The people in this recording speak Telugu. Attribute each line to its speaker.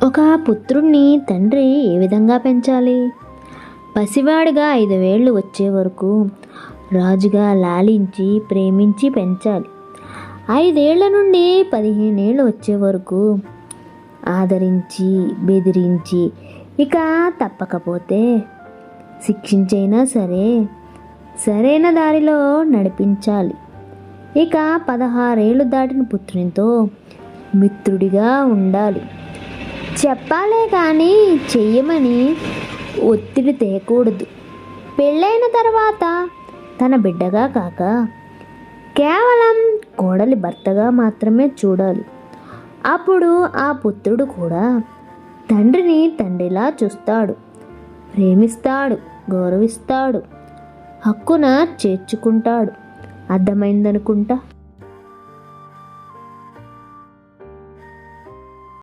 Speaker 1: ఒక పుత్రుణ్ణి తండ్రి ఏ విధంగా పెంచాలి? పసివాడిగా 5 ఏళ్ళు వచ్చే వరకు రాజుగా లాలించి ప్రేమించి పెంచాలి. 5 ఏళ్ల నుండి 15 ఏళ్ళు వచ్చే వరకు ఆదరించి బెదిరించి, ఇక తప్పకపోతే శిక్షించైనా సరే సరైన దారిలో నడిపించాలి. ఇక 16 ఏళ్ళు దాటిన పుత్రునితో మిత్రుడిగా ఉండాలి. చెప్పాలే కానీ చెయ్యమని ఒత్తిడి తేకూడదు. పెళ్ళైన తర్వాత తన బిడ్డగా కాక కేవలం కోడలి భర్తగా మాత్రమే చూడాలి. అప్పుడు ఆ పుత్రుడు కూడా తండ్రిని తండ్రిలా చూస్తాడు, ప్రేమిస్తాడు, గౌరవిస్తాడు, హక్కున చేర్చుకుంటాడు. అర్థమైందనుకుంటా.